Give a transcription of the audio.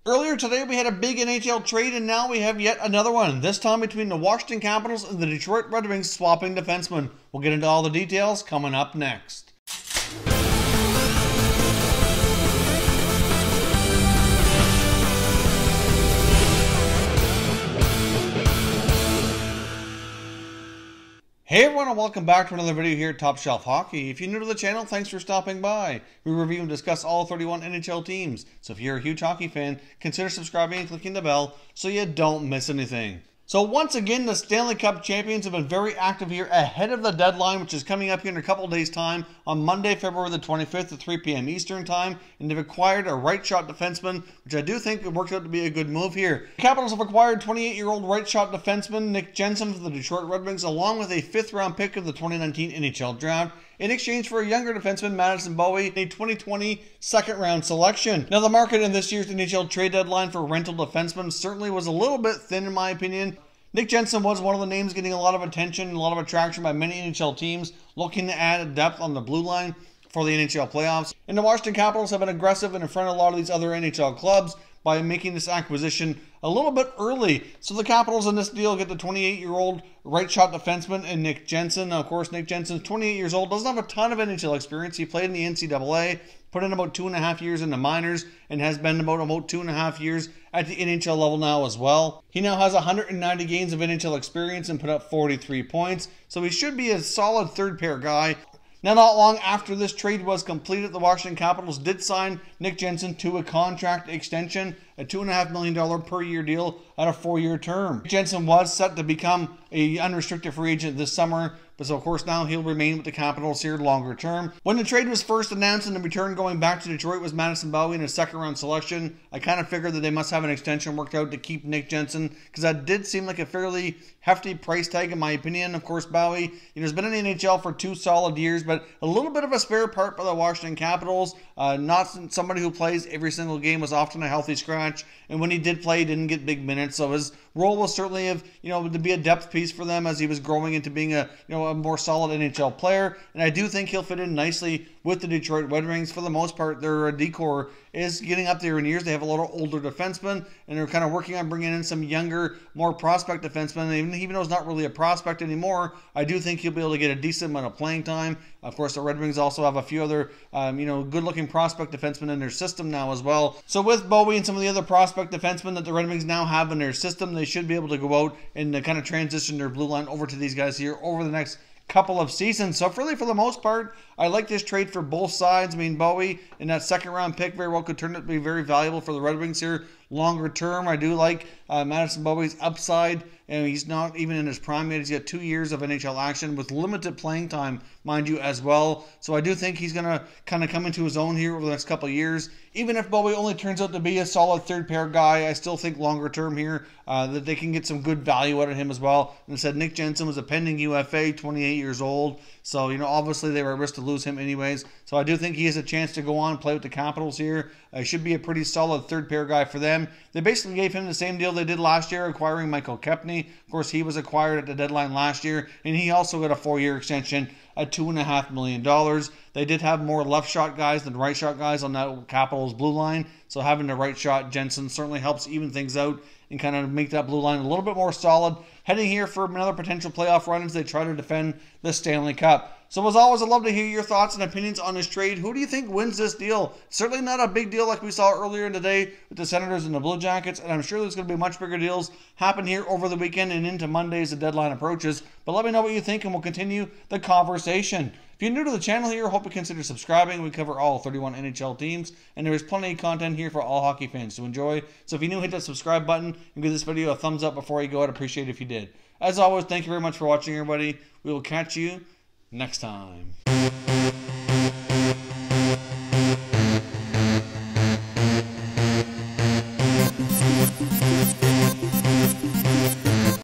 Earlier today, we had a big NHL trade, and now we have yet another one, this time between the Washington Capitals and the Detroit Red Wings swapping defensemen. We'll get into all the details coming up next. Hey everyone, and welcome back to another video here at Top Shelf Hockey. If you're new to the channel, thanks for stopping by. We review and discuss all 31 NHL teams, so if you're a huge hockey fan, consider subscribing and clicking the bell so you don't miss anything. So once again, the Stanley Cup champions have been very active here ahead of the deadline, which is coming up here in a couple of days' time on Monday, February the 25th at 3 p.m. Eastern Time, and they've acquired a right-shot defenseman, which I do think worked out to be a good move here. The Capitals have acquired 28-year-old right-shot defenseman Nick Jensen from the Detroit Red Wings, along with a 5th-round pick of the 2019 NHL Draft, in exchange for a younger defenseman, Madison Bowie, a 2020 second-round selection. Now, the market in this year's NHL trade deadline for rental defensemen certainly was a little bit thin, in my opinion. Nick Jensen was one of the names getting a lot of attention and a lot of attraction by many NHL teams looking to add depth on the blue line for the NHL playoffs. And the Washington Capitals have been aggressive and in front of a lot of these other NHL clubs by making this acquisition a little bit early. So the Capitals in this deal get the 28-year-old right-shot defenseman and Nick Jensen. Now, of course, Nick Jensen's 28 years old, doesn't have a ton of NHL experience. He played in the NCAA, put in about 2.5 years in the minors, and has been about 2.5 years at the NHL level now as well. He now has 190 games of NHL experience and put up 43 points, so he should be a solid third-pair guy. Now, not long after this trade was completed, the Washington Capitals did sign Nick Jensen to a contract extension, a $2.5 million per year deal at a 4-year term. Jensen was set to become an unrestricted free agent this summer, but so of course now he'll remain with the Capitals here longer term. When the trade was first announced and the return going back to Detroit was Madison Bowie in a second-round selection, I kind of figured that they must have an extension worked out to keep Nick Jensen, because that did seem like a fairly hefty price tag in my opinion. Of course, Bowie, has been in the NHL for 2 solid years, but a little bit of a spare part by the Washington Capitals. Not somebody who plays every single game, was often a healthy scratch, and when he did play, he didn't get big minutes, so his role was certainly to be a depth piece for them as he was growing into being a more solid NHL player. And I do think he'll fit in nicely with the Detroit Red Wings. For the most part, their decor is getting up there in years. They have a lot of older defensemen, and they're kind of working on bringing in some younger, more prospect defensemen. And even though he's not really a prospect anymore, I do think he'll be able to get a decent amount of playing time. Of course, the Red Wings also have a few other, good-looking prospect defensemen in their system now as well. So with Bowie and some of the other prospect defensemen that the Red Wings now have in their system, they should be able to go out and kind of transition their blue line over to these guys here over the next couple of seasons. So really, for the most part, I like this trade for both sides. I mean, Bowie in that second-round pick very well could turn out to be very valuable for the Red Wings here longer term. I do like Madison Bowie's upside, and he's not even in his prime yet. He's got 2 years of NHL action with limited playing time, mind you, as well. So I do think he's going to kind of come into his own here over the next couple of years. Even if Bowie only turns out to be a solid third-pair guy, I still think longer term here that they can get some good value out of him as well. And I said Nick Jensen was a pending UFA, 28 years old. So, obviously they were at risk to lose him anyways. So I do think he has a chance to go on and play with the Capitals here. He should be a pretty solid third-pair guy for them. They basically gave him the same deal they did last year, acquiring Michael Kepney. Of course, he was acquired at the deadline last year, and he also got a 4-year extension at $2.5 million. They did have more left shot guys than right shot guys on that Capitals blue line. So having the right shot Jensen certainly helps even things out and kind of make that blue line a little bit more solid. Heading here for another potential playoff run as they try to defend the Stanley Cup. So as always, I'd love to hear your thoughts and opinions on this trade. Who do you think wins this deal? Certainly not a big deal like we saw earlier in the day with the Senators and the Blue Jackets, and I'm sure there's going to be much bigger deals happen here over the weekend and into Monday as the deadline approaches. But let me know what you think, and we'll continue the conversation. If you're new to the channel here, I hope you consider subscribing. We cover all 31 NHL teams, and there is plenty of content here for all hockey fans to enjoy. So if you're new, hit that subscribe button and give this video a thumbs up before you go. I'd appreciate it if you did. As always, thank you very much for watching, everybody. We will catch you next time.